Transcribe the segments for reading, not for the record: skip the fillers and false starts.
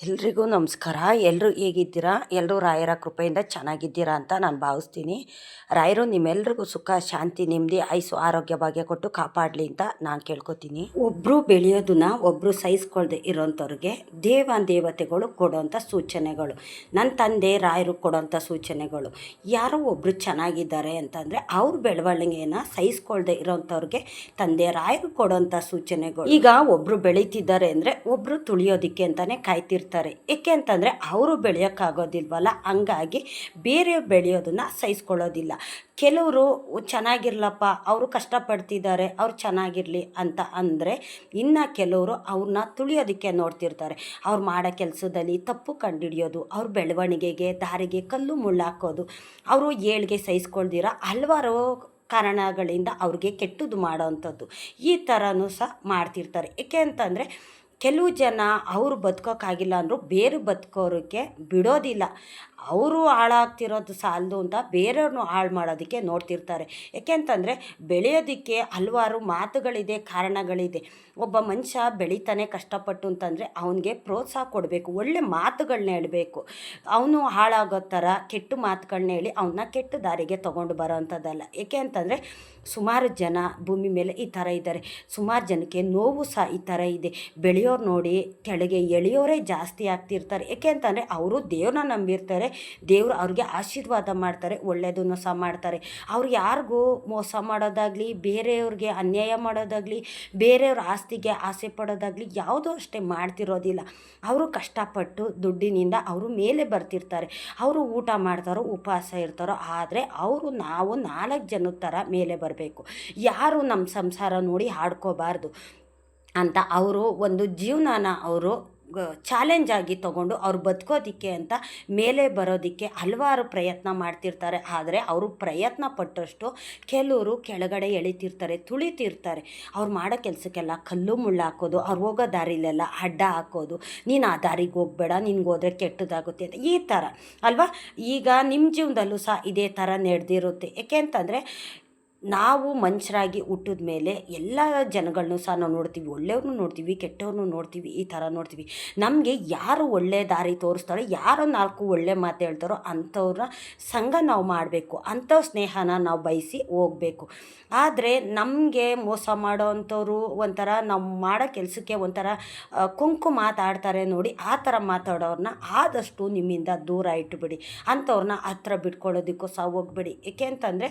ಎಲ್ರಿಗೂ ನಮಸ್ಕಾರ. ಎಲ್ಲರೂ ಹೇಗಿದ್ದೀರಾ? ಎಲ್ಲರೂ ರಾಯರ ಕೃಪೆಯಿಂದ ಚೆನ್ನಾಗಿದ್ದೀರಾ ಅಂತ ನಾನು ಭಾವಿಸ್ತೀನಿ. ರಾಯರು ನಿಮ್ಮೆಲ್ರಿಗೂ ಸುಖ, ಶಾಂತಿ, ನೆಮ್ಮದಿ, ಆಯುಸ್ಸು, ಆರೋಗ್ಯ, ಭಾಗ್ಯ ಕೊಟ್ಟು ಕಾಪಾಡಲಿ ಅಂತ ನಾನು ಕೇಳ್ಕೊತೀನಿ. ಒಬ್ಬರು ಬೆಳೆಯೋದನ್ನ ಒಬ್ಬರು ಸಹಿಸ್ಕೊಳ್ದೆ ಇರೋಂಥವ್ರಿಗೆ ದೇವತೆಗಳು ಕೊಡೋಂಥ ಸೂಚನೆಗಳು, ನನ್ನ ತಂದೆ ರಾಯರು ಕೊಡೋಂಥ ಸೂಚನೆಗಳು. ಯಾರೋ ಒಬ್ಬರು ಚೆನ್ನಾಗಿದ್ದಾರೆ ಅಂತಂದರೆ ಅವ್ರ ಬೆಳವಣಿಗೆಯನ್ನು ಸಹಿಸ್ಕೊಳ್ದೆ ಇರೋಂಥವ್ರಿಗೆ ತಂದೆ ರಾಯರು ಕೊಡೋಂಥ ಸೂಚನೆಗಳು. ಈಗ ಒಬ್ಬರು ಬೆಳೀತಿದ್ದಾರೆ ಅಂದರೆ ಒಬ್ಬರು ತುಳಿಯೋದಕ್ಕೆ ಅಂತಲೇ ಕಾಯ್ತಿರ್ತಾರೆ. ಏಕೆ ಅಂತಂದರೆ ಅವರು ಬೆಳೆಯೋಕ್ಕಾಗೋದಿಲ್ವಲ್ಲ, ಹಂಗಾಗಿ ಬೇರೆಯವ್ರು ಬೆಳೆಯೋದನ್ನು ಸಹಿಸ್ಕೊಳ್ಳೋದಿಲ್ಲ. ಕೆಲವರು ಚೆನ್ನಾಗಿರ್ಲಪ್ಪ, ಅವರು ಕಷ್ಟಪಡ್ತಿದ್ದಾರೆ, ಅವ್ರು ಚೆನ್ನಾಗಿರಲಿ ಅಂತ ಅಂದರೆ, ಇನ್ನು ಕೆಲವರು ಅವ್ರನ್ನ ತುಳಿಯೋದಕ್ಕೆ ನೋಡ್ತಿರ್ತಾರೆ. ಅವ್ರು ಮಾಡೋ ಕೆಲಸದಲ್ಲಿ ತಪ್ಪು ಕಂಡುಹಿಡಿಯೋದು, ಅವ್ರ ಬೆಳವಣಿಗೆಗೆ ದಾರಿಗೆ ಕಲ್ಲು ಮುಳ್ಳಾಕೋದು, ಅವರು ಏಳ್ಗೆ ಸಹಿಸ್ಕೊಳ್ದಿರ ಹಲವಾರು ಕಾರಣಗಳಿಂದ ಅವ್ರಿಗೆ ಕೆಟ್ಟದ್ದು ಮಾಡೋವಂಥದ್ದು ಈ ಥರನೂ ಸಹ ಮಾಡ್ತಿರ್ತಾರೆ. ಏಕೆ ಅಂತಂದರೆ ಕೆಲವು ಜನ ಅವರು ಬದುಕೋಕ್ಕಾಗಿಲ್ಲ ಅಂದರೂ ಬೇರೆ ಬದುಕೋರಿಗೆ ಬಿಡೋದಿಲ್ಲ. ಅವರು ಹಾಳಾಗ್ತಿರೋದು ಸಾಲದು ಅಂತ ಬೇರೆಯವ್ರನ್ನೂ ಹಾಳು ಮಾಡೋದಕ್ಕೆ ನೋಡ್ತಿರ್ತಾರೆ. ಯಾಕೆಂತಂದರೆ ಬೆಳೆಯೋದಕ್ಕೆ ಹಲವಾರು ಮಾತುಗಳಿದೆ, ಕಾರಣಗಳಿದೆ. ಒಬ್ಬ ಮನುಷ್ಯ ಬೆಳೀತಾನೆ ಕಷ್ಟಪಟ್ಟು ಅಂತಂದರೆ ಅವನಿಗೆ ಪ್ರೋತ್ಸಾಹ ಕೊಡಬೇಕು, ಒಳ್ಳೆ ಮಾತುಗಳನ್ನ ಹೇಳಬೇಕು. ಅವನು ಹಾಳಾಗೋ ಥರ ಕೆಟ್ಟ ಮಾತುಗಳನ್ನ ಹೇಳಿ ಅವನ್ನ ಕೆಟ್ಟ ದಾರಿಗೆ ತೊಗೊಂಡು ಬರೋ ಅಂಥದ್ದಲ್ಲ. ಏಕೆ ಅಂತಂದರೆ ಸುಮಾರು ಜನ ಭೂಮಿ ಮೇಲೆ ಈ ಥರ ಇದ್ದಾರೆ. ಸುಮಾರು ಜನಕ್ಕೆ ನೋವು ಸಹ ಈ ಥರ ಇದೆ. ಬೆಳೆಯೋರು ನೋಡಿ ಕೆಳಗೆ ಎಳೆಯೋರೇ ಜಾಸ್ತಿ ಆಗ್ತಿರ್ತಾರೆ. ಏಕೆ ಅಂತಂದರೆ ಅವರು ದೇವ್ರನ್ನ ನಂಬಿರ್ತಾರೆ, ದೇವರು ಅವ್ರಿಗೆ ಆಶೀರ್ವಾದ ಮಾಡ್ತಾರೆ, ಒಳ್ಳೆಯದನ್ನು ಸಹ ಮಾಡ್ತಾರೆ. ಅವ್ರು ಯಾರಿಗೂ ಮೋಸ ಮಾಡೋದಾಗಲಿ, ಬೇರೆಯವ್ರಿಗೆ ಅನ್ಯಾಯ ಮಾಡೋದಾಗಲಿ, ಬೇರೆಯವ್ರ ಆಸ್ತಿಗೆ ಆಸೆ ಪಡೋದಾಗಲಿ ಯಾವುದೂ ಅಷ್ಟೇ ಮಾಡ್ತಿರೋದಿಲ್ಲ. ಅವರು ಕಷ್ಟಪಟ್ಟು ದುಡ್ಡಿನಿಂದ ಅವರು ಮೇಲೆ ಬರ್ತಿರ್ತಾರೆ. ಅವರು ಊಟ ಮಾಡ್ತಾರೋ ಉಪವಾಸ ಇರ್ತಾರೋ, ಆದರೆ ನಾವು 4 ಜನದ ಥರ ಮೇಲೆ ಬರಬೇಕು. ಯಾರು ನಮ್ಮ ಸಂಸಾರ ನೋಡಿ ಹಾಡ್ಕೋಬಾರ್ದು ಅಂತ ಅವರು ಒಂದು ಜೀವನನ ಅವರು ಚಾಲೆಂಜ್ ಆಗಿ ತೊಗೊಂಡು ಅವ್ರು ಬದುಕೋದಿಕ್ಕೆ ಅಂತ ಮೇಲೆ ಬರೋದಕ್ಕೆ ಹಲವಾರು ಪ್ರಯತ್ನ ಮಾಡ್ತಿರ್ತಾರೆ. ಆದರೆ ಅವರು ಪ್ರಯತ್ನ ಪಟ್ಟಷ್ಟು ಕೆಲವರು ಕೆಳಗಡೆ ಎಳಿತಿರ್ತಾರೆ, ತುಳಿತಿರ್ತಾರೆ. ಅವ್ರು ಮಾಡೋ ಕೆಲಸಕ್ಕೆಲ್ಲ ಕಲ್ಲು ಮುಳ್ಳು ಹಾಕೋದು, ಅವ್ರು ಹೋಗೋ ದಾರಿಲೆಲ್ಲ ಅಡ್ಡ ಹಾಕೋದು, ನೀನು ಆ ದಾರಿಗೆ ಹೋಗಬೇಡ, ನಿನ್ಗೆ ಹೋದರೆ ಕೆಟ್ಟದಾಗುತ್ತೆ ಅಂತ ಈ ಥರ ಅಲ್ವಾ. ಈಗ ನಿಮ್ಮ ಜೀವನದಲ್ಲೂ ಸಹ ಇದೇ ಥರ ನಡೆದಿರುತ್ತೆ. ಏಕೆ ಅಂತಂದರೆ ನಾವು ಮನುಷ್ಯರಾಗಿ ಹುಟ್ಟಿದ ಮೇಲೆ ಎಲ್ಲ ಜನಗಳನ್ನೂ ಸಹ ನಾವು ನೋಡ್ತೀವಿ. ಒಳ್ಳೆಯವ್ರನ್ನೂ ನೋಡ್ತೀವಿ, ಕೆಟ್ಟವ್ರನ್ನೂ ನೋಡ್ತೀವಿ, ಈ ಥರ ನೋಡ್ತೀವಿ. ನಮಗೆ ಯಾರು ಒಳ್ಳೆ ದಾರಿ ತೋರಿಸ್ತಾರೋ, ಯಾರೋ 4 ಒಳ್ಳೆ ಮಾತು ಹೇಳ್ತಾರೋ ಅಂಥವ್ರ ಸಂಘ ನಾವು ಮಾಡಬೇಕು, ಅಂಥವ್ರ ಸ್ನೇಹನ ನಾವು ಬಯಸಿ ಹೋಗಬೇಕು. ಆದರೆ ನಮಗೆ ಮೋಸ ಮಾಡೋ ಅಂಥವ್ರು ಒಂಥರ ನಾವು ಮಾಡೋ ಕೆಲಸಕ್ಕೆ ಒಂಥರ ಕೊಂಕು ಮಾತಾಡ್ತಾರೆ ನೋಡಿ, ಆ ಥರ ಮಾತಾಡೋರನ್ನ ಆದಷ್ಟು ನಿಮ್ಮಿಂದ ದೂರ ಇಟ್ಟುಬಿಡಿ. ಅಂಥವ್ರನ್ನ ಹತ್ರ ಬಿಟ್ಕೊಳ್ಳೋದಕ್ಕೂ ಸಹ ಹೋಗ್ಬೇಡಿ. ಏಕೆ ಅಂತಂದರೆ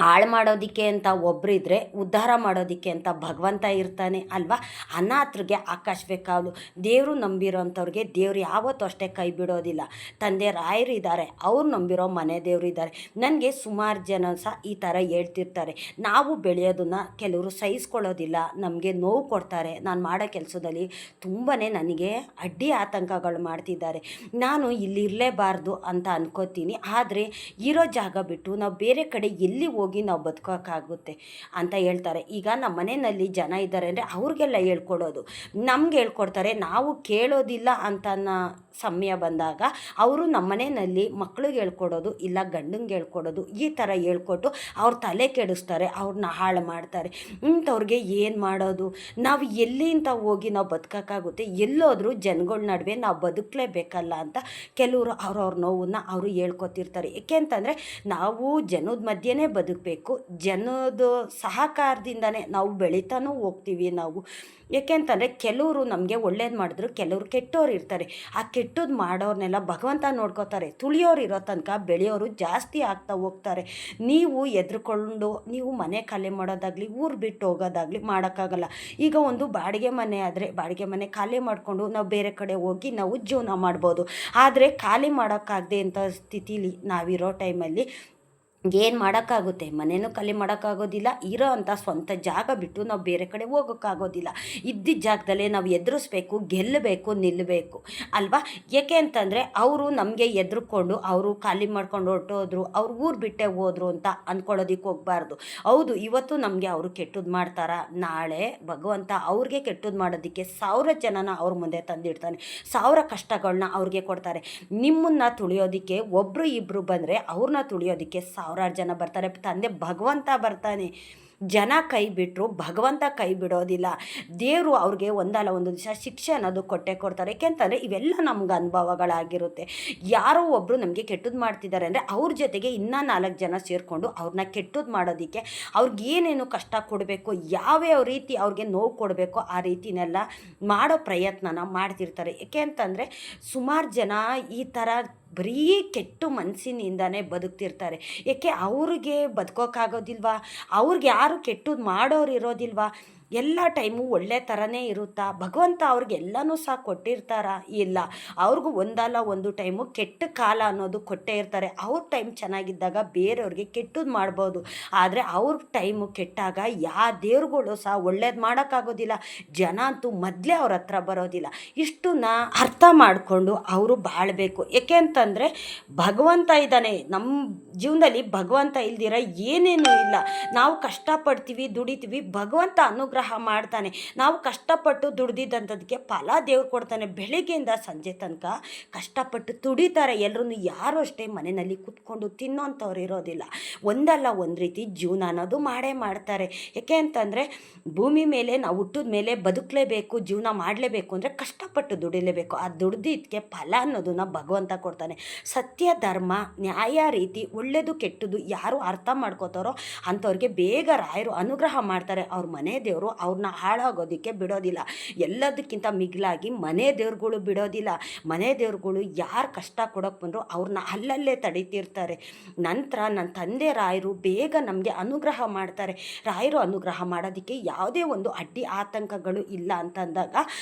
ಹಾಳು ಮಾಡೋದಕ್ಕೆ ಅಂತ ಒಬ್ಬರಿದ್ದರೆ ಉದ್ಧಾರ ಮಾಡೋದಕ್ಕೆ ಅಂತ ಭಗವಂತ ಇರ್ತಾನೆ ಅಲ್ವಾ. ಅನಾಥರಿಗೆ ಆಕಾಶವೇ ಕಾವಲು. ದೇವರು ನಂಬಿರೋಂಥವ್ರಿಗೆ ದೇವ್ರು ಯಾವತ್ತೂ ಅಷ್ಟೇ ಕೈ ಬಿಡೋದಿಲ್ಲ. ತಂದೆ ರಾಯರು ಇದ್ದಾರೆ, ಅವ್ರು ನಂಬಿರೋ ಮನೆ ದೇವರು ಇದ್ದಾರೆ. ನನಗೆ ಸುಮಾರು ಜನ ಸಹ ಈ ಥರ ಹೇಳ್ತಿರ್ತಾರೆ, ನಾವು ಬೆಳೆಯೋದನ್ನು ಕೆಲವರು ಸಹಿಸ್ಕೊಳ್ಳೋದಿಲ್ಲ, ನಮಗೆ ನೋವು ಕೊಡ್ತಾರೆ, ನಾನು ಮಾಡೋ ಕೆಲಸದಲ್ಲಿ ತುಂಬಾ ನನಗೆ ಅಡ್ಡಿ ಆತಂಕಗಳು ಮಾಡ್ತಿದ್ದಾರೆ, ನಾನು ಇಲ್ಲಿರಲೇಬಾರ್ದು ಅಂತ ಅನ್ಕೋತೀನಿ. ಆದರೆ ಇರೋ ಜಾಗ ಬಿಟ್ಟು ನಾವು ಬೇರೆ ಕಡೆ ಎಲ್ಲಿ ಹೋಗಿ ನಾವು ಬದುಕೋಕ್ಕಾಗುತ್ತೆ ಅಂತ ಹೇಳ್ತಾರೆ. ಈಗ ನಮ್ಮ ಮನೆಯಲ್ಲಿ ಜನ ಇದ್ದಾರೆ ಅಂದರೆ ಅವ್ರಿಗೆಲ್ಲ ಹೇಳ್ಕೊಡೋದು, ನಮ್ಗೆ ಹೇಳ್ಕೊಡ್ತಾರೆ. ನಾವು ಕೇಳೋದಿಲ್ಲ ಅಂತ ಸಮಯ ಬಂದಾಗ ಅವರು ನಮ್ಮ ಮನೆಯಲ್ಲಿ ಮಕ್ಳಿಗೆ ಹೇಳ್ಕೊಡೋದು, ಇಲ್ಲ ಗಂಡಂಗೆ ಹೇಳ್ಕೊಡೋದು, ಈ ಥರ ಹೇಳ್ಕೊಟ್ಟು ಅವ್ರ ತಲೆ ಕೆಡಿಸ್ತಾರೆ, ಅವ್ರನ್ನ ಹಾಳು ಮಾಡ್ತಾರೆ. ಇಂಥವ್ರಿಗೆ ಏನು ಮಾಡೋದು? ನಾವು ಎಲ್ಲಿಂದ ಹೋಗಿ ನಾವು ಬದುಕೋಕ್ಕಾಗುತ್ತೆ? ಎಲ್ಲೋದ್ರೂ ಜನಗಳ ನಡುವೆ ನಾವು ಬದುಕಲೇಬೇಕಲ್ಲ ಅಂತ ಕೆಲವರು ಅವ್ರವ್ರ ನೋವನ್ನು ಅವರು ಹೇಳ್ಕೊತಿರ್ತಾರೆ. ಏಕೆ ಅಂತಂದರೆ ನಾವು ಜನದ ಮಧ್ಯೆನೇ ಬದುಕಬೇಕು, ಜನದ ಸಹಕಾರದಿಂದನೇ ನಾವು ಬೆಳೀತಾನೂ ಹೋಗ್ತೀವಿ ನಾವು. ಏಕೆ ಅಂತಂದರೆ ಕೆಲವರು ನಮಗೆ ಒಳ್ಳೇದು ಮಾಡಿದ್ರು, ಕೆಲವರು ಕೆಟ್ಟವ್ರು ಇರ್ತಾರೆ. ಆ ಕೆಟ್ಟದ್ದು ಮಾಡೋರ್ನೆಲ್ಲ ಭಗವಂತ ನೋಡ್ಕೋತಾರೆ. ತುಳಿಯೋರು ಇರೋ ತನಕ ಬೆಳೆಯೋರು ಜಾಸ್ತಿ ಆಗ್ತಾ ಹೋಗ್ತಾರೆ. ನೀವು ಎದ್ರುಕೊಂಡು ನೀವು ಮನೆ ಖಾಲಿ ಮಾಡೋದಾಗಲಿ, ಊರು ಬಿಟ್ಟು ಹೋಗೋದಾಗಲಿ ಮಾಡೋಕ್ಕಾಗಲ್ಲ. ಈಗ ಒಂದು ಬಾಡಿಗೆ ಮನೆ ಆದರೆ ಬಾಡಿಗೆ ಮನೆ ಖಾಲಿ ಮಾಡಿಕೊಂಡು ನಾವು ಬೇರೆ ಕಡೆ ಹೋಗಿ ನಾವು ಜೀವನ ಮಾಡ್ಬೋದು. ಆದರೆ ಖಾಲಿ ಮಾಡೋಕ್ಕಾಗದೆ ಅಂಥ ಸ್ಥಿತಿಲಿ ನಾವಿರೋ ಟೈಮಲ್ಲಿ ಏನು ಮಾಡೋಕ್ಕಾಗುತ್ತೆ? ಮನೇನೂ ಖಾಲಿ ಮಾಡೋಕ್ಕಾಗೋದಿಲ್ಲ, ಇರೋ ಅಂಥ ಸ್ವಂತ ಜಾಗ ಬಿಟ್ಟು ನಾವು ಬೇರೆ ಕಡೆ ಹೋಗೋಕ್ಕಾಗೋದಿಲ್ಲ. ಇದ್ದಿದ್ದ ಜಾಗದಲ್ಲೇ ನಾವು ಎದುರಿಸ್ಬೇಕು, ಗೆಲ್ಲಬೇಕು, ನಿಲ್ಲಬೇಕು ಅಲ್ವಾ. ಏಕೆ ಅಂತಂದರೆ ಅವರು ನಮಗೆ ಎದುರುಕೊಂಡು ಅವರು ಖಾಲಿ ಮಾಡ್ಕೊಂಡು ಹೊರಟೋದ್ರು, ಅವ್ರು ಊರು ಬಿಟ್ಟೇ ಹೋದ್ರು ಅಂತ ಅಂದ್ಕೊಳ್ಳೋದಕ್ಕೆ ಹೋಗಬಾರ್ದು. ಹೌದು, ಇವತ್ತು ನಮಗೆ ಅವರು ಕೆಟ್ಟದ್ದು ಮಾಡ್ತಾರ, ನಾಳೆ ಭಗವಂತ ಅವ್ರಿಗೆ ಕೆಟ್ಟದ್ದು ಮಾಡೋದಕ್ಕೆ 1000 ಜನನ ಅವ್ರ ಮುಂದೆ ತಂದಿಡ್ತಾನೆ, 1000 ಕಷ್ಟಗಳನ್ನ ಅವ್ರಿಗೆ ಕೊಡ್ತಾರೆ. ನಿಮ್ಮನ್ನು ತುಳಿಯೋದಕ್ಕೆ ಒಬ್ಬರು ಇಬ್ಬರು ಬಂದರೆ ಅವ್ರನ್ನ ತುಳಿಯೋದಕ್ಕೆ 1000 ಜನ ಬರ್ತಾರೆ. ತಂದೆ ಭಗವಂತ ಬರ್ತಾನೆ. ಜನ ಕೈ ಬಿಟ್ಟರು ಭಗವಂತ ಕೈ ಬಿಡೋದಿಲ್ಲ. ದೇವರು ಅವ್ರಿಗೆ ಒಂದಲ್ಲ ಒಂದು ದಿವಸ ಶಿಕ್ಷೆ ಅನ್ನೋದು ಕೊಟ್ಟೆ ಕೊಡ್ತಾರೆ. ಏಕೆಂತಂದರೆ ಇವೆಲ್ಲ ನಮ್ಗೆ ಅನುಭವಗಳಾಗಿರುತ್ತೆ. ಯಾರೋ ಒಬ್ಬರು ನಮಗೆ ಕೆಟ್ಟದ್ದು ಮಾಡ್ತಿದ್ದಾರೆ ಅಂದರೆ ಅವ್ರ ಜೊತೆಗೆ ಇನ್ನೂ 4 ಜನ ಸೇರಿಕೊಂಡು ಅವ್ರನ್ನ ಕೆಟ್ಟದ್ದು ಮಾಡೋದಕ್ಕೆ ಅವ್ರಿಗೆ ಏನೇನು ಕಷ್ಟ ಕೊಡಬೇಕು, ಯಾವ್ಯಾವ ರೀತಿ ಅವ್ರಿಗೆ ನೋವು ಕೊಡಬೇಕು ಆ ರೀತಿನೆಲ್ಲ ಮಾಡೋ ಪ್ರಯತ್ನನ ಮಾಡ್ತಿರ್ತಾರೆ. ಏಕೆ ಅಂತಂದರೆ ಸುಮಾರು ಜನ ಈ ಥರ ಬರೀ ಕೆಟ್ಟು ಮನಸ್ಸಿನಿಂದನೇ ಬದುಕ್ತಿರ್ತಾರೆ. ಏಕೆ ಅವ್ರಿಗೆ ಬದುಕೋಕ್ಕಾಗೋದಿಲ್ವಾ? ಅವ್ರಿಗೆ ಯಾರು ಕೆಟ್ಟದ್ದು ಮಾಡೋರು ಇರೋದಿಲ್ವಾ? ಎಲ್ಲ ಟೈಮು ಒಳ್ಳೆ ಥರನೇ ಇರುತ್ತಾ? ಭಗವಂತ ಅವ್ರಿಗೆಲ್ಲನೂ ಸಹ ಕೊಟ್ಟಿರ್ತಾರಾ? ಇಲ್ಲ. ಅವ್ರಿಗೂ ಒಂದಲ್ಲ ಒಂದು ಟೈಮು ಕೆಟ್ಟ ಕಾಲ ಅನ್ನೋದು ಕೊಟ್ಟೇ ಇರ್ತಾರೆ. ಅವ್ರ ಟೈಮ್ ಚೆನ್ನಾಗಿದ್ದಾಗ ಬೇರೆಯವ್ರಿಗೆ ಕೆಟ್ಟದ್ದು ಮಾಡ್ಬೋದು. ಆದರೆ ಅವ್ರ ಟೈಮು ಕೆಟ್ಟಾಗ ದೇವ್ರುಗಳು ಸಹ ಒಳ್ಳೇದು ಮಾಡೋಕ್ಕಾಗೋದಿಲ್ಲ. ಜನ ಅಂತೂ ಮೊದಲೇ ಅವ್ರ ಹತ್ರ ಬರೋದಿಲ್ಲ. ಇಷ್ಟನ್ನ ಅರ್ಥ ಮಾಡಿಕೊಂಡು ಅವರು ಬಾಳಬೇಕು. ಏಕೆ ಅಂತಂದರೆ ಭಗವಂತ ಇದ್ದಾನೆ ನಮ್ಮ ಜೀವನದಲ್ಲಿ. ಭಗವಂತ ಇಲ್ದಿರ ಏನೇನೂ ಇಲ್ಲ. ನಾವು ಕಷ್ಟಪಡ್ತೀವಿ, ದುಡಿತೀವಿ, ಭಗವಂತ ಅನುಗ್ರಹ ಮಾಡ್ತಾನೆ. ನಾವು ಕಷ್ಟಪಟ್ಟು ದುಡ್ದಿದ್ದಂಥದಕ್ಕೆ ಫಲ ದೇವ್ರು ಕೊಡ್ತಾನೆ. ಬೆಳಗ್ಗೆಯಿಂದ ಸಂಜೆ ತನಕ ಕಷ್ಟಪಟ್ಟು ದುಡಿತಾರೆ ಎಲ್ಲರೂ. ಯಾರು ಅಷ್ಟೇ ಮನೆಯಲ್ಲಿ ಕೂತ್ಕೊಂಡು ತಿನ್ನೋಂಥವ್ರು ಇರೋದಿಲ್ಲ. ಒಂದಲ್ಲ ಒಂದು ರೀತಿ ಜೀವನ ಅನ್ನೋದು ಮಾಡೇ ಮಾಡ್ತಾರೆ. ಯಾಕೆ ಅಂತಂದರೆ ಭೂಮಿ ಮೇಲೆ ನಾವು ಹುಟ್ಟಿದ ಮೇಲೆ ಬದುಕಲೇಬೇಕು, ಜೀವನ ಮಾಡಲೇಬೇಕು ಅಂದರೆ ಕಷ್ಟಪಟ್ಟು ದುಡಿಲೇಬೇಕು. ಆ ದುಡ್ದಿದ್ದಕ್ಕೆ ಫಲ ಅನ್ನೋದನ್ನ ಭಗವಂತ ಕೊಡ್ತಾನೆ. ಸತ್ಯ, ಧರ್ಮ, ನ್ಯಾಯ ರೀತಿ ಒಳ್ಳೆಯದು ಕೆಟ್ಟದ್ದು ಯಾರು ಅರ್ಥ ಮಾಡ್ಕೋತಾರೋ ಅಂಥವ್ರಿಗೆ ಬೇಗ ರಾಯರು ಅನುಗ್ರಹ ಮಾಡ್ತಾರೆ. ಅವ್ರ ಮನೆ ದೇವರು ಅವ್ರನ್ನ ಹಾಳಾಗೋದಕ್ಕೆ ಬಿಡೋದಿಲ್ಲ. ಎಲ್ಲದಕ್ಕಿಂತ ಮಿಗಿಲಾಗಿ ಮನೆ ದೇವ್ರುಗಳು ಬಿಡೋದಿಲ್ಲ. ಮನೆ ದೇವ್ರುಗಳು ಯಾರು ಕಷ್ಟ ಕೊಡೋಕೆ ಬಂದರೂ ಅವ್ರನ್ನ ಅಲ್ಲಲ್ಲೇ ತಡೀತಿರ್ತಾರೆ. ನಂತರ ನನ್ನ ತಂದೆ ರಾಯರು ಬೇಗ ನಮಗೆ ಅನುಗ್ರಹ ಮಾಡ್ತಾರೆ. ರಾಯರು ಅನುಗ್ರಹ ಮಾಡೋದಕ್ಕೆ ಯಾವುದೇ ಒಂದು ಅಡ್ಡಿ ಆತಂಕಗಳು ಇಲ್ಲ ಅಂತಂದಾಗ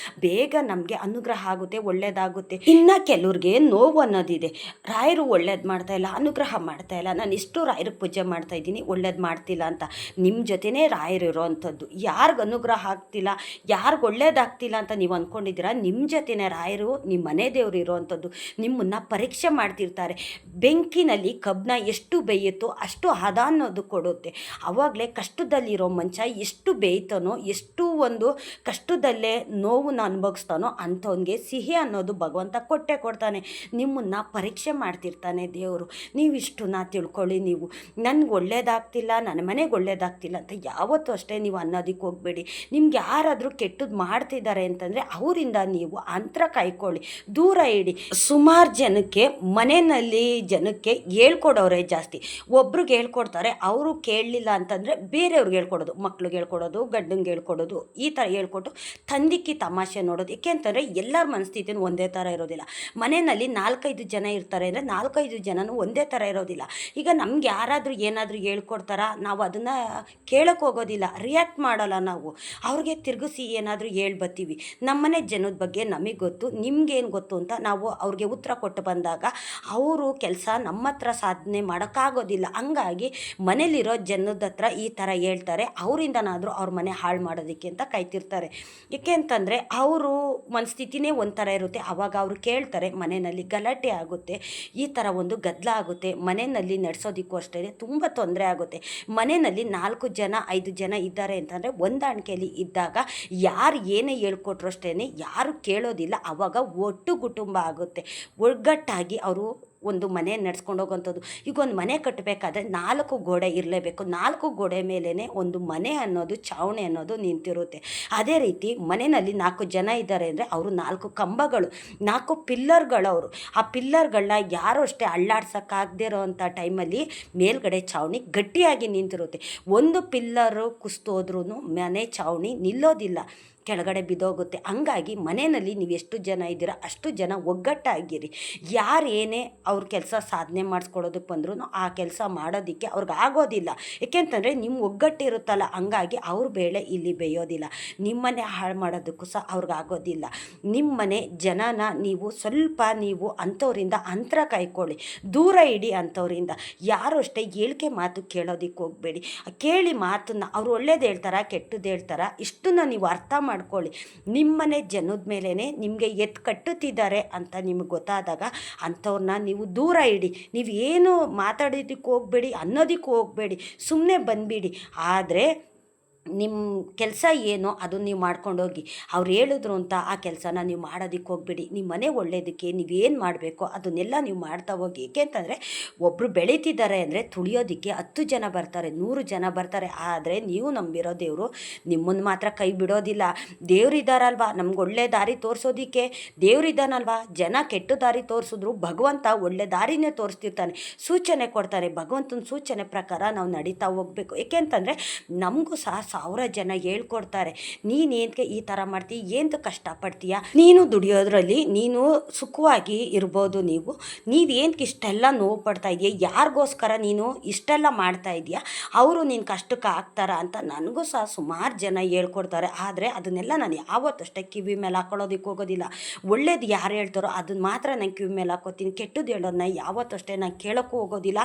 ಬೇಗ ನಮಗೆ ಅನುಗ್ರಹ ಆಗುತ್ತೆ, ಒಳ್ಳೆಯದಾಗುತ್ತೆ. ಇನ್ನು ಕೆಲವ್ರಿಗೆ ನೋವು ಅನ್ನೋದಿದೆ. ರಾಯರು ಒಳ್ಳೇದು ಮಾಡ್ತಾಯಿಲ್ಲ, ಅನುಗ್ರಹ ಮಾಡ್ತಾಯಿಲ್ಲ, ನಾನು ಇಷ್ಟು ರಾಯರಿಗೆ ಪೂಜೆ ಮಾಡ್ತಾಯಿದ್ದೀನಿ, ಒಳ್ಳೇದು ಮಾಡ್ತಿಲ್ಲ ಅಂತ. ನಿಮ್ಮ ಜೊತೆನೇ ರಾಯರು ಇರೋವಂಥದ್ದು. ಯಾರಿಗೆ ಅನುಗ್ರಹ ಆಗ್ತಿಲ್ಲ, ಯಾರಿಗೆ ಒಳ್ಳೇದಾಗ್ತಿಲ್ಲ ಅಂತ ನೀವು ಅಂದ್ಕೊಂಡಿದ್ದೀರಾ, ನಿಮ್ಮ ಜೊತೆನೇ ರಾಯರು, ನಿಮ್ಮ ಮನೆ ದೇವರು ಇರೋವಂಥದ್ದು. ನಿಮ್ಮನ್ನು ಪರೀಕ್ಷೆ ಮಾಡ್ತಿರ್ತಾರೆ. ಬೆಂಕಿನಲ್ಲಿ ಕಬ್ಬನ್ನ ಎಷ್ಟು ಬೇಯುತ್ತೋ ಅಷ್ಟು ಹದ ಅನ್ನೋದು ಕೊಡುತ್ತೆ. ಆವಾಗಲೇ ಕಷ್ಟದಲ್ಲಿರೋ ಮನುಷ್ಯ ಎಷ್ಟು ಬೇಯ್ತಾನೋ, ಎಷ್ಟು ಒಂದು ಕಷ್ಟದಲ್ಲೇ ನೋವನ್ನು ಅನುಭವಿಸ್ತಾನೋ ಅಂಥವನಿಗೆ ಸಿಹಿ ಅನ್ನೋದು ಭಗವಂತ ಕೊಟ್ಟೆ ಕೊಡ್ತಾನೆ. ನಿಮ್ಮನ್ನು ಪರೀಕ್ಷೆ ಮಾಡ್ತಿರ್ತಾನೆ ದೇವರು. ನೀವಿಷ್ಟನ್ನ ತಿಳ್ಕೊಳ್ಳಿ. ನೀವು ನನಗೆ ಒಳ್ಳೇದಾಗ್ತಿಲ್ಲ, ನನ್ನ ಮನೆಗೆ ಒಳ್ಳೇದಾಗ್ತಿಲ್ಲ ಅಂತ ಯಾವತ್ತೂ ಅಷ್ಟೇ ನೀವು ಅನ್ನೋದಕ್ಕೆ ಹೋಗಬೇಡಿ. ನಿಮ್ಗೆ ಯಾರಾದರೂ ಕೆಟ್ಟದ್ದು ಮಾಡ್ತಿದ್ದಾರೆ ಅಂತಂದರೆ ಅವರಿಂದ ನೀವು ಅಂತರ ಕಾಯ್ಕೊಳ್ಳಿ, ದೂರ ಇಡಿ. ಸುಮಾರು ಜನಕ್ಕೆ ಮನೆಯಲ್ಲಿ ಜನಕ್ಕೆ ಹೇಳ್ಕೊಡೋರೇ ಜಾಸ್ತಿ. ಒಬ್ರಿಗೆ ಹೇಳ್ಕೊಡ್ತಾರೆ, ಅವರು ಕೇಳಲಿಲ್ಲ ಅಂತಂದರೆ ಬೇರೆಯವ್ರಿಗೆ ಹೇಳ್ಕೊಡೋದು, ಮಕ್ಳಿಗೆ ಹೇಳ್ಕೊಡೋದು, ಗಂಡಂಗೆ ಹೇಳ್ಕೊಡೋದು, ಈ ಥರ ಹೇಳ್ಕೊಟ್ಟು ತಂದಿಕ್ಕಿ ತಮಾಷೆ ನೋಡೋದು. ಏಕೆ ಅಂತಂದರೆ ಎಲ್ಲರ ಮನಸ್ಥಿತಿನೂ ಒಂದೇ ಥರ ಇರೋದಿಲ್ಲ. ಮನೆಯಲ್ಲಿ 4-5 ಜನ ಇರ್ತಾರೆ ಅಂದರೆ 4-5 ಜನನೂ ಒಂದೇ ಥರ ಇರೋದಿಲ್ಲ. ಈಗ ನಮ್ಗೆ ಯಾರಾದರೂ ಏನಾದರೂ ಹೇಳ್ಕೊಡ್ತಾರ, ನಾವು ಅದನ್ನು ಕೇಳೋಕ್ಕೆ ಹೋಗೋದಿಲ್ಲ, ರಿಯಾಕ್ಟ್ ಮಾಡಲ್ಲ ನಾವು. ಅವ್ರಿಗೆ ತಿರುಗಿಸಿ ಏನಾದರೂ ಹೇಳ್ಬತ್ತೀವಿ. ನಮ್ಮನೆ ಜನದ ಬಗ್ಗೆ ನಮಗೆ ಗೊತ್ತು, ನಿಮ್ಗೇನು ಗೊತ್ತು ಅಂತ ನಾವು ಅವ್ರಿಗೆ ಉತ್ತರ ಕೊಟ್ಟು ಬಂದಾಗ ಅವರು ಕೆಲಸ ನಮ್ಮ ಹತ್ರ ಸಾಧನೆ ಮಾಡೋಕ್ಕಾಗೋದಿಲ್ಲ. ಹಂಗಾಗಿ ಮನೇಲಿರೋ ಜನದ ಹತ್ರ ಈ ಥರ ಹೇಳ್ತಾರೆ, ಅವರಿಂದನಾದರೂ ಅವ್ರ ಮನೆ ಹಾಳು ಮಾಡೋದಕ್ಕೆ ಅಂತ ಕಾಯ್ತಿರ್ತಾರೆ. ಏಕೆ ಅಂತಂದರೆ ಅವರು ಮನಸ್ಥಿತಿನೇ ಒಂಥರ ಇರುತ್ತೆ. ಆವಾಗ ಅವರು ಕೇಳ್ತಾರೆ, ಮನೆಯಲ್ಲಿ ಗಲಾಟೆ ಆಗುತ್ತೆ, ಈ ಥರ ಒಂದು ಗದ್ದಲ ಆಗುತ್ತೆ. ಮನೆಯಲ್ಲಿ ನಡೆಸೋದಕ್ಕೂ ಅಷ್ಟೇ ತುಂಬ ತೊಂದರೆ ಆಗುತ್ತೆ. ಮನೆಯಲ್ಲಿ 4 ಜನ 5 ಜನ ಇದ್ದಾರೆ ಅಂತಂದರೆ ಹೊಂದಾಣಿಕೆಯಲ್ಲಿ ಇದ್ದಾಗ ಯಾರು ಏನೇ ಹೇಳ್ಕೊಟ್ರು ಅಷ್ಟೇ, ಯಾರು ಕೇಳೋದಿಲ್ಲ. ಆವಾಗ ಒಟ್ಟು ಕುಟುಂಬ ಆಗುತ್ತೆ. ಒಗ್ಗಟ್ಟಾಗಿ ಅವರು ಒಂದು ಮನೆ ನಡ್ಸ್ಕೊಂಡು ಹೋಗೋವಂಥದ್ದು. ಈಗ ಒಂದು ಮನೆ ಕಟ್ಟಬೇಕಾದ್ರೆ 4 ಗೋಡೆ ಇರಲೇಬೇಕು. 4 ಗೋಡೆ ಮೇಲೇ ಒಂದು ಮನೆ ಅನ್ನೋದು, ಛಾವಣಿ ಅನ್ನೋದು ನಿಂತಿರುತ್ತೆ. ಅದೇ ರೀತಿ ಮನೆಯಲ್ಲಿ 4 ಜನ ಇದ್ದಾರೆ ಅಂದರೆ ಅವರು 4 ಕಂಬಗಳು, 4 ಪಿಲ್ಲರ್ಗಳವರು. ಆ ಪಿಲ್ಲರ್ಗಳನ್ನ ಯಾರು ಅಷ್ಟೇ ಅಳ್ಳಾಡ್ಸೋಕ್ಕಾಗದೇ ಇರೋವಂಥ ಟೈಮಲ್ಲಿ ಮೇಲ್ಗಡೆ ಛಾವಣಿ ಗಟ್ಟಿಯಾಗಿ ನಿಂತಿರುತ್ತೆ. ಒಂದು ಪಿಲ್ಲರು ಕುಸ್ತೋದ್ರೂ ಮನೆ ಛಾವಣಿ ನಿಲ್ಲೋದಿಲ್ಲ, ಕೆಳಗಡೆ ಬಿದ್ದೋಗುತ್ತೆ. ಹಂಗಾಗಿ ಮನೆಯಲ್ಲಿ ನೀವು ಎಷ್ಟು ಜನ ಇದ್ದೀರಾ ಅಷ್ಟು ಜನ ಒಗ್ಗಟ್ಟಾಗಿರಿ. ಯಾರು ಏನೇ ಅವ್ರ ಕೆಲಸ ಸಾಧನೆ ಮಾಡಿಸ್ಕೊಡೋದಕ್ಕೆ ಬಂದ್ರೂ ಆ ಕೆಲಸ ಮಾಡೋದಕ್ಕೆ ಅವ್ರಿಗೆ ಆಗೋದಿಲ್ಲ. ಏಕೆಂತಂದರೆ ನಿಮ್ಮ ಒಗ್ಗಟ್ಟಿರುತ್ತಲ್ಲ, ಹಂಗಾಗಿ ಅವ್ರ ಬೇಳೆ ಇಲ್ಲಿ ಬೇಯೋದಿಲ್ಲ. ನಿಮ್ಮನೆ ಹಾಳು ಮಾಡೋದಕ್ಕೂ ಸಹ ಅವ್ರಿಗೆ ಆಗೋದಿಲ್ಲ. ನಿಮ್ಮನೆ ಜನನ ನೀವು ಸ್ವಲ್ಪ ನೀವು ಅಂಥವರಿಂದ ಅಂತರ ಕಾಯ್ಕೊಳ್ಳಿ, ದೂರ ಇಡಿ ಅಂಥವರಿಂದ. ಯಾರು ಅಷ್ಟೇ ಹೇಳಿಕೆ ಮಾತು ಕೇಳೋದಕ್ಕೆ ಹೋಗಬೇಡಿ. ಕೇಳಿ ಮಾತನ್ನು ಅವ್ರು ಒಳ್ಳೇದು ಹೇಳ್ತಾರಾ ಕೆಟ್ಟದ್ದು ಹೇಳ್ತಾರಾ ಇಷ್ಟನ್ನು ನೀವು ಅರ್ಥ ಮಾಡ್ಕೊಳ್ಳಿ. ನಿಮ್ಮನೆ ಜನದ ಮೇಲೇ ನಿಮಗೆ ಎತ್ತು ಕಟ್ಟುತ್ತಿದ್ದಾರೆ ಅಂತ ನಿಮಗೆ ಗೊತ್ತಾದಾಗ ಅಂಥವ್ರನ್ನ ನೀವು ದೂರ ಇಡಿ. ನೀವು ಏನು ಮಾತಾಡೋದಕ್ಕೆ ಹೋಗಬೇಡಿ, ಅನ್ನೋದಕ್ಕೆ ಹೋಗಬೇಡಿ, ಸುಮ್ಮನೆ ಬಂದುಬಿಡಿ. ಆದರೆ ನಿಮ್ಮ ಕೆಲಸ ಏನೋ ಅದನ್ನು ನೀವು ಮಾಡ್ಕೊಂಡೋಗಿ. ಅವ್ರು ಹೇಳಿದ್ರು ಅಂತ ಆ ಕೆಲಸನ ನೀವು ಮಾಡೋದಕ್ಕೆ ಹೋಗ್ಬೇಡಿ. ನಿಮ್ಮ ಮನೆ ಒಳ್ಳೆಯದಕ್ಕೆ ನೀವೇನು ಮಾಡಬೇಕೋ ಅದನ್ನೆಲ್ಲ ನೀವು ಮಾಡ್ತಾ ಹೋಗಿ. ಏಕೆ ಅಂತಂದರೆ ಒಬ್ಬರು ಬೆಳೀತಿದ್ದಾರೆ ಅಂದರೆ ತುಳಿಯೋದಕ್ಕೆ 10 ಜನ ಬರ್ತಾರೆ, 100 ಜನ ಬರ್ತಾರೆ. ಆದರೆ ನೀವು ನಂಬಿರೋ ದೇವರು ನಿಮ್ಮನ್ನು ಮಾತ್ರ ಕೈ ಬಿಡೋದಿಲ್ಲ. ದೇವ್ರಿದ್ದಾರಲ್ವ ನಮ್ಗೆ ಒಳ್ಳೆ ದಾರಿ ತೋರಿಸೋದಕ್ಕೆ, ದೇವ್ರಿದ್ದಾನಲ್ವ. ಜನ ಕೆಟ್ಟ ದಾರಿ ತೋರಿಸಿದ್ರು ಭಗವಂತ ಒಳ್ಳೆ ದಾರಿನೇ ತೋರಿಸ್ತಿರ್ತಾನೆ, ಸೂಚನೆ ಕೊಡ್ತಾನೆ. ಭಗವಂತನ ಸೂಚನೆ ಪ್ರಕಾರ ನಾವು ನಡೀತಾ ಹೋಗಬೇಕು. ಏಕೆ ಅಂತಂದರೆ ನಮಗೂ ಸಹ 1000 ಜನ ಹೇಳ್ಕೊಡ್ತಾರೆ, ನೀನೇನ್ಕೆ ಈ ಥರ ಮಾಡ್ತೀಯ, ಏನು ಕಷ್ಟಪಡ್ತೀಯ, ನೀನು ದುಡಿಯೋದ್ರಲ್ಲಿ ನೀನು ಸುಖವಾಗಿ ಇರ್ಬೋದು. ನೀವೇನಕ್ಕೆ ಇಷ್ಟೆಲ್ಲ ನೋವು ಪಡ್ತಾ ಇದೆಯಾ, ಯಾರಿಗೋಸ್ಕರ ನೀನು ಇಷ್ಟೆಲ್ಲ ಮಾಡ್ತಾ ಇದೆಯಾ, ಅವರು ನಿನ್ನ ಕಷ್ಟಕ್ಕೆ ಆಗ್ತಾರ ಅಂತ ನನಗೂ ಸಹ ಸುಮಾರು ಜನ ಹೇಳ್ಕೊಡ್ತಾರೆ. ಆದರೆ ಅದನ್ನೆಲ್ಲ ನಾನು ಯಾವತ್ತಷ್ಟೇ ಕಿವಿ ಮೇಲೆ ಹಾಕೊಳ್ಳೋದಕ್ಕೆ ಹೋಗೋದಿಲ್ಲ. ಒಳ್ಳೇದು ಯಾರು ಹೇಳ್ತಾರೋ ಅದನ್ನ ಮಾತ್ರ ನಾನು ಕಿವಿ ಮೇಲೆ ಹಾಕೋತೀನಿ. ಕೆಟ್ಟದ್ದು ಹೇಳೋದನ್ನ ಯಾವತ್ತಷ್ಟೇ ನಾನು ಕೇಳೋಕ್ಕೂ ಹೋಗೋದಿಲ್ಲ.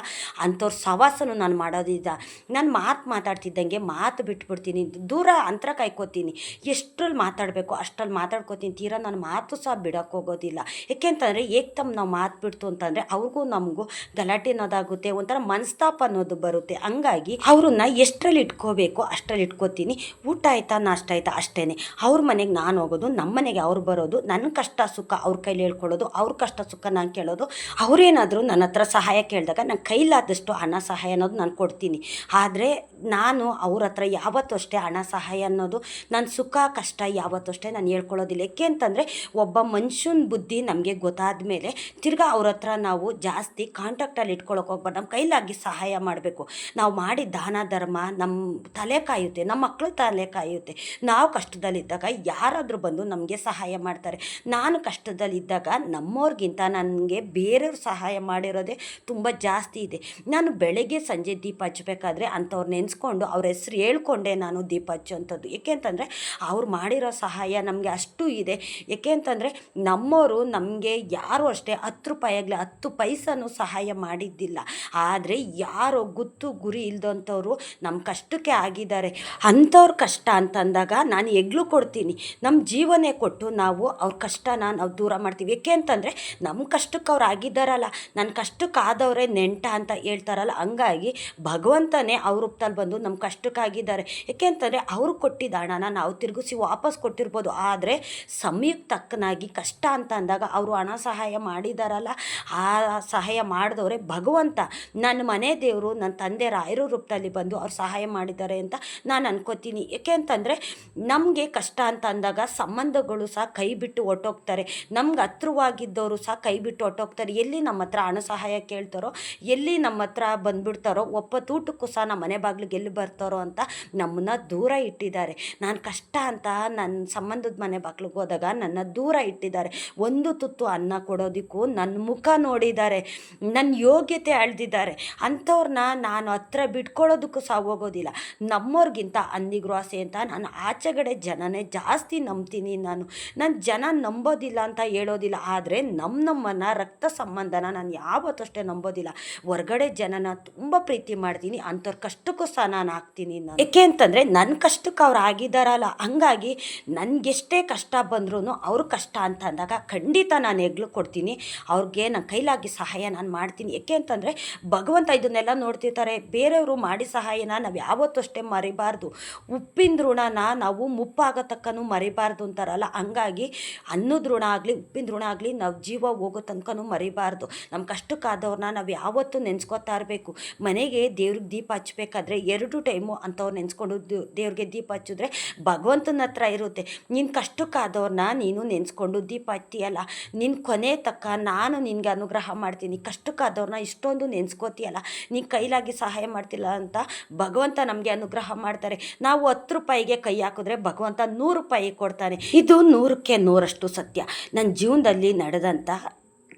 ಅಂಥವ್ರ ಸವಾಸನೂ ನಾನು ಮಾಡೋದಿಲ್ಲ. ನಾನು ಮಾತಾಡ್ತಿದ್ದಂಗೆ ಮಾತು ಬಿಟ್ಬಿಡ್ತೀನಿ, ದೂರ ಅಂತರ ಕಾಯ್ಕೋತೀನಿ. ಎಷ್ಟರಲ್ಲಿ ಮಾತಾಡಬೇಕು ಅಷ್ಟರಲ್ಲಿ ಮಾತಾಡ್ಕೋತೀನಿ. ತೀರಾ ನಾನು ಮಾತು ಸಹ ಬಿಡೋಕ್ಕೆ ಹೋಗೋದಿಲ್ಲ. ಏಕೆಂತಂದರೆ ಏಕ್ದಮ್ ನಾವು ಮಾತು ಬಿಡ್ತು ಅಂತಂದರೆ ಅವ್ರಿಗೂ ನಮಗೂ ಗಲಾಟೆ ಅನ್ನೋದಾಗುತ್ತೆ, ಒಂಥರ ಮನಸ್ತಾಪ ಅನ್ನೋದು ಬರುತ್ತೆ. ಹಂಗಾಗಿ ಅವ್ರನ್ನ ಎಷ್ಟರಲ್ಲಿ ಇಟ್ಕೋಬೇಕು ಅಷ್ಟರಲ್ಲಿ ಇಟ್ಕೋತೀನಿ. ಊಟ ಆಯಿತಾ ನಾಷ್ಟ ಆಯಿತಾ ಅಷ್ಟೇ. ಅವ್ರ ಮನೆಗೆ ನಾನು ಹೋಗೋದು, ನಮ್ಮ ಮನೆಗೆ ಅವ್ರು ಬರೋದು, ನನ್ನ ಕಷ್ಟ ಸುಖ ಅವ್ರ ಕೈಲಿ ಹೇಳ್ಕೊಳ್ಳೋದು, ಅವ್ರ ಕಷ್ಟ ಸುಖ ನಾನು ಕೇಳೋದು. ಅವರೇನಾದರೂ ನನ್ನ ಹತ್ರ ಸಹಾಯ ಕೇಳಿದಾಗ ನನ್ನ ಕೈಲಾದಷ್ಟು ಹಣ ಸಹಾಯ ಅನ್ನೋದು ನಾನು ಕೊಡ್ತೀನಿ. ಆದರೆ ನಾನು ಅವ್ರ ಹತ್ರ ಯಾವತ್ತೂ ಅಷ್ಟೇ ಹಣ ಸಹಾಯ ಅನ್ನೋದು, ನನ್ನ ಸುಖ ಕಷ್ಟ ಯಾವತ್ತೂ ಅಷ್ಟೇ ನಾನು ಹೇಳ್ಕೊಳ್ಳೋದಿಲ್ಲ. ಏಕೆ ಅಂತಂದರೆ ಒಬ್ಬ ಮನುಷ್ಯನ ಬುದ್ಧಿ ನಮಗೆ ಗೊತ್ತಾದ ಮೇಲೆ ತಿರ್ಗಾ ಅವ್ರ ಹತ್ರ ನಾವು ಜಾಸ್ತಿ ಕಾಂಟ್ಯಾಕ್ಟಲ್ಲಿ ಇಟ್ಕೊಳ್ಳೋಕೆ ಹೋಗ್ಬಾರ್ದು. ನಮ್ಮ ಕೈಲಾಗಿ ಸಹಾಯ ಮಾಡಬೇಕು. ನಾವು ಮಾಡಿ ದಾನ ಧರ್ಮ ನಮ್ಮ ತಲೆ ಕಾಯುತ್ತೆ, ನಮ್ಮ ಮಕ್ಕಳು ತಲೆ ಕಾಯುತ್ತೆ. ನಾವು ಕಷ್ಟದಲ್ಲಿದ್ದಾಗ ಯಾರಾದರೂ ಬಂದು ನಮಗೆ ಸಹಾಯ ಮಾಡ್ತಾರೆ. ನಾನು ಕಷ್ಟದಲ್ಲಿದ್ದಾಗ ನಮ್ಮವ್ರಿಗಿಂತ ನನಗೆ ಬೇರೆಯವ್ರು ಸಹಾಯ ಮಾಡಿರೋದೇ ತುಂಬ ಜಾಸ್ತಿ ಇದೆ. ನಾನು ಬೆಳಗ್ಗೆ ಸಂಜೆ ದೀಪ ಹಚ್ಚಬೇಕಾದ್ರೆ ಅಂಥವ್ರು ನೆನೆಸ್ಕೊಂಡು ಅವ್ರ ಹೆಸ್ರು ಹೇಳ್ಕೊಂಡೆ ನಾನು ದೀಪ ಹಚ್ಚೋಂಥದ್ದು. ಏಕೆ ಅಂತಂದರೆ ಅವ್ರು ಮಾಡಿರೋ ಸಹಾಯ ನಮಗೆ ಅಷ್ಟು ಇದೆ. ಏಕೆ ಅಂತಂದರೆ ನಮ್ಮವರು ನಮಗೆ ಯಾರೂ ಅಷ್ಟೇ 10 ರೂಪಾಯಿ ಆಗಲಿ 10 ಪೈಸನೂ ಸಹಾಯ ಮಾಡಿದ್ದಿಲ್ಲ. ಆದರೆ ಯಾರೋ ಗುತ್ತು ಗುರಿ ಇಲ್ದಂಥವ್ರು ನಮ್ಮ ಕಷ್ಟಕ್ಕೆ ಆಗಿದ್ದಾರೆ. ಅಂಥವ್ರ ಕಷ್ಟ ಅಂತಂದಾಗ ನಾನು ಹೆಗ್ಲು ಕೊಡ್ತೀನಿ. ನಮ್ಮ ಜೀವನೇ ಕೊಟ್ಟು ನಾವು ಅವ್ರ ಕಷ್ಟನ ನಾವು ದೂರ ಮಾಡ್ತೀವಿ. ಏಕೆ ಅಂತಂದರೆ ನಮ್ಮ ಕಷ್ಟಕ್ಕೆ ಅವ್ರು ಆಗಿದ್ದಾರಲ್ಲ, ನನ್ನ ಕಷ್ಟಕ್ಕೆ ಆದವರೇ ನೆಂಟ ಅಂತ ಹೇಳ್ತಾರಲ್ಲ. ಹಂಗಾಗಿ ಭಗವಂತನೇ ಅವ್ರ ರೂಪದಲ್ಲಿ ಬಂದು ನಮ್ಮ ಕಷ್ಟಕ್ಕಾಗಿದ್ದಾರೆ. ಏಕೆ ಅಂತಂದರೆ ಅವರು ಕೊಟ್ಟಿದ್ದ ಹಣನ ನಾವು ತಿರುಗಿಸಿ ವಾಪಸ್ ಕೊಟ್ಟಿರ್ಬೋದು. ಆದರೆ ಸಮಯಕ್ಕೆ ತಕ್ಕನಾಗಿ ಕಷ್ಟ ಅಂತ ಅಂದಾಗ ಅವರು ಹಣ ಸಹಾಯ ಮಾಡಿದಾರಲ್ಲ, ಆ ಸಹಾಯ ಮಾಡಿದವರೇ ಭಗವಂತ. ನನ್ನ ಮನೆ ದೇವರು, ನನ್ನ ತಂದೆ ರಾಯರ ರೂಪದಲ್ಲಿ ಬಂದು ಅವ್ರು ಸಹಾಯ ಮಾಡಿದ್ದಾರೆ ಅಂತ ನಾನು ಅನ್ಕೋತೀನಿ. ಏಕೆ ಅಂತಂದರೆ ನಮಗೆ ಕಷ್ಟ ಅಂತ ಅಂದಾಗ ಸಂಬಂಧಗಳು ಸಹ ಕೈ ಬಿಟ್ಟು ಹೊರ್ಟೋಗ್ತಾರೆ. ನಮ್ಗೆ ಹತ್ರವಾಗಿದ್ದವರು ಸಹ ಕೈ ಬಿಟ್ಟು ಹೊರ್ಟೋಗ್ತಾರೆ. ಎಲ್ಲಿ ನಮ್ಮ ಹತ್ರ ಹಣ ಸಹಾಯ ಕೇಳ್ತಾರೋ, ಎಲ್ಲಿ ನಮ್ಮ ಹತ್ರ ಬಂದುಬಿಡ್ತಾರೋ, ಒಪ್ಪತ್ತೂಟಕ್ಕೂ ಸಹ ನಮ್ಮ ಮನೆ ಬಾಗಿಲಿಗೆ ಎಲ್ಲಿ ಬರ್ತಾರೋ ಅಂತ ನಮ್ಮನ್ನು ದೂರ ಇಟ್ಟಿದ್ದಾರೆ. ನಾನು ಕಷ್ಟ ಅಂತ ನನ್ನ ಸಂಬಂಧದ ಮನೆ ಬಾಗಿಲಿಗೆ ಹೋದಾಗ ನನ್ನ ದೂರ ಇಟ್ಟಿದ್ದಾರೆ. ಒಂದು ತುತ್ತು ಅನ್ನ ಕೊಡೋದಕ್ಕೂ ನನ್ನ ಮುಖ ನೋಡಿದ್ದಾರೆ, ನನ್ನ ಯೋಗ್ಯತೆ ಅಳೆದಿದ್ದಾರೆ. ಅಂಥವ್ರನ್ನ ನಾನು ಹತ್ರ ಬಿಟ್ಕೊಳ್ಳೋದಕ್ಕೂ ಸಹ ಹೋಗೋದಿಲ್ಲ. ನಮ್ಮವ್ರಿಗಿಂತ ಅಂದಿಗ್ರು ಆಸೆ ಅಂತ ನಾನು ಆಚೆಗಡೆ ಜನನೇ ಜಾಸ್ತಿ ನಂಬ್ತೀನಿ. ನಾನು ಜನ ನಂಬೋದಿಲ್ಲ ಅಂತ ಹೇಳೋದಿಲ್ಲ. ಆದರೆ ನಮ್ಮನ್ನು ರಕ್ತ ಸಂಬಂಧನ ನಾನು ಯಾವತ್ತಷ್ಟೇ ನಂಬೋದಿಲ್ಲ. ಹೊರಗಡೆ ಜನನ ತುಂಬ ಪ್ರೀತಿ ಮಾಡ್ತೀನಿ. ಅಂಥವ್ರ ಕಷ್ಟಕ್ಕೂ ಸಹ ನಾನು ಆಗ್ತೀನಿ. ಏಕೆ ಅಂತಂದರೆ ನನ್ನ ಕಷ್ಟಕ್ಕೆ ಅವ್ರು ಆಗಿದ್ದಾರಲ್ಲ, ಹಂಗಾಗಿ ನನಗೆಷ್ಟೇ ಕಷ್ಟ ಬಂದ್ರೂ ಅವ್ರ ಕಷ್ಟ ಅಂತ ಅಂದಾಗ ಖಂಡಿತ ನಾನು ಹೆಗ್ಲು ಕೊಡ್ತೀನಿ. ಅವ್ರಿಗೆ ನನ್ನ ಕೈಲಾಗಿ ಸಹಾಯ ನಾನು ಮಾಡ್ತೀನಿ. ಏಕೆ ಅಂತಂದರೆ ಭಗವಂತ ಇದನ್ನೆಲ್ಲ ನೋಡ್ತಿರ್ತಾರೆ. ಬೇರೆಯವರು ಮಾಡಿ ಸಹಾಯನ ನಾವು ಯಾವತ್ತೂ ಅಷ್ಟೇ ಮರಿಬಾರ್ದು. ಉಪ್ಪಿನ ಋಣನ ನಾವು ಮುಪ್ಪಾಗೋ ತಕ್ಕನೂ ಮರಿಬಾರ್ದು ಅಂತಾರಲ್ಲ, ಹಂಗಾಗಿ ಅನ್ನದ ಋಣ ಆಗಲಿ ಉಪ್ಪಿನ ಋಣ ಆಗಲಿ ನಾವು ಜೀವ ಹೋಗೋ ತನಕನೂ ಮರಿಬಾರ್ದು. ನಮ್ಮ ಕಷ್ಟಕ್ಕಾದವ್ರನ್ನ ನಾವು ಯಾವತ್ತೂ ನೆನೆಸ್ಕೊತಾ ಇರಬೇಕು. ಮನೆಗೆ ದೇವ್ರಿಗೆ ದೀಪ ಹಚ್ಚಬೇಕಾದ್ರೆ 2 ಟೈಮು ಅಂಥವ್ರು ನೆನೆಸ್ಕೊಂಡು ದೇವ್ರಿಗೆ ದೀಪ ಹಚ್ಚಿದ್ರೆ ಭಗವಂತನ ಹತ್ರ ಇರುತ್ತೆ. ನಿನ್ನ ಕಷ್ಟಕ್ಕಾದವ್ರನ್ನ ನೀನು ನೆನೆಸ್ಕೊಂಡು ದೀಪ ಹಚ್ತೀಯಲ್ಲ, ನಿನ್ನ ಕೊನೆ ತಕ್ಕ ನಾನು ನಿನಗೆ ಅನುಗ್ರಹ ಮಾಡ್ತೀನಿ. ಕಷ್ಟಕ್ಕಾದವ್ರನ್ನ ಇಷ್ಟೊಂದು ನೆನೆಸ್ಕೋತೀಯಲ್ಲ, ನೀನು ಕೈಲಾಗಿ ಸಹಾಯ ಮಾಡ್ತಿಲ್ಲ ಅಂತ ಭಗವಂತ ನಮಗೆ ಅನುಗ್ರಹ ಮಾಡ್ತಾರೆ. ನಾವು 10 ರೂಪಾಯಿಗೆ ಕೈ ಹಾಕಿದ್ರೆ ಭಗವಂತ 100 ರೂಪಾಯಿ ಕೊಡ್ತಾನೆ. ಇದು 100ಕ್ಕೆ 100ರಷ್ಟು ಸತ್ಯ. ನನ್ನ ಜೀವನದಲ್ಲಿ ನಡೆದಂಥ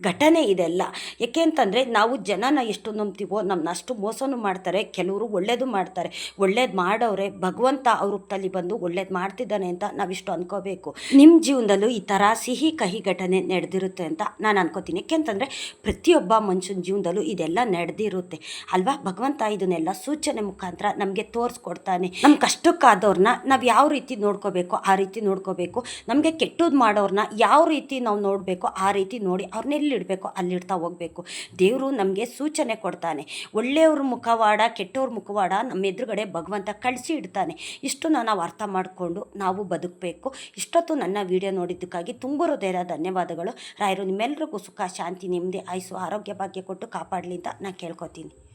ಘಟನೆ ಇದೆಲ್ಲ. ಏಕೆ ಅಂತಂದರೆ ನಾವು ಜನನ ಎಷ್ಟು ನಂಬ್ತೀವೋ ನಮ್ಮನ್ನ ಅಷ್ಟು ಮೋಸನೂ ಮಾಡ್ತಾರೆ. ಕೆಲವರು ಒಳ್ಳೇದು ಮಾಡ್ತಾರೆ. ಒಳ್ಳೇದು ಮಾಡೋರೆ ಭಗವಂತ ಅವ್ರ ರೂಪದಲ್ಲಿ ಬಂದು ಒಳ್ಳೇದು ಮಾಡ್ತಿದ್ದಾನೆ ಅಂತ ನಾವಿಷ್ಟು ಅನ್ಕೋಬೇಕು. ನಿಮ್ಮ ಜೀವನದಲ್ಲೂ ಈ ಥರ ಸಿಹಿ ಕಹಿ ಘಟನೆ ನಡೆದಿರುತ್ತೆ ಅಂತ ನಾನು ಅನ್ಕೋತೀನಿ. ಏಕೆ ಅಂತಂದರೆ ಪ್ರತಿಯೊಬ್ಬ ಮನುಷ್ಯನ ಜೀವನದಲ್ಲೂ ಇದೆಲ್ಲ ನಡೆದಿರುತ್ತೆ ಅಲ್ವಾ. ಭಗವಂತ ಇದನ್ನೆಲ್ಲ ಸೂಚನೆ ಮುಖಾಂತರ ನಮಗೆ ತೋರಿಸ್ಕೊಡ್ತಾನೆ. ನಮ್ಮ ಕಷ್ಟಕ್ಕಾದವ್ರನ್ನ ನಾವು ಯಾವ ರೀತಿ ನೋಡ್ಕೋಬೇಕು ಆ ರೀತಿ ನೋಡ್ಕೋಬೇಕು. ನಮಗೆ ಕೆಟ್ಟದ್ದು ಮಾಡೋರನ್ನ ಯಾವ ರೀತಿ ನಾವು ನೋಡಬೇಕು ಆ ರೀತಿ ನೋಡಿ ಅವ್ರನ್ನೆಲ್ಲ ಎಲ್ಲಿಡಬೇಕೋ ಅಲ್ಲಿಡ್ತಾ ಹೋಗಬೇಕು. ದೇವರು ನಮಗೆ ಸೂಚನೆ ಕೊಡ್ತಾನೆ. ಒಳ್ಳೆಯವ್ರ ಮುಖವಾಡ ಕೆಟ್ಟವ್ರ ಮುಖವಾಡ ನಮ್ಮ ಎದುರುಗಡೆ ಭಗವಂತ ಕಳಿಸಿ ಇಡ್ತಾನೆ. ಇಷ್ಟನ್ನು ನಾವು ಅರ್ಥ ಮಾಡಿಕೊಂಡು ನಾವು ಬದುಕಬೇಕು. ಇಷ್ಟೊತ್ತು ನನ್ನ ವಿಡಿಯೋ ನೋಡಿದ್ದಕ್ಕಾಗಿ ತುಂಬ ಹೃದಯದ ಧನ್ಯವಾದಗಳು. ರಾಯರು ನಿಮ್ಮೆಲ್ಲರಿಗೂ ಸುಖ ಶಾಂತಿ ನೆಮ್ಮದಿ ಆಯುಸ್ಸು ಆರೋಗ್ಯ ಭಾಗ್ಯ ಕೊಟ್ಟು ಕಾಪಾಡಲಿ ಅಂತ ನಾನು ಕೇಳ್ಕೊತೀನಿ.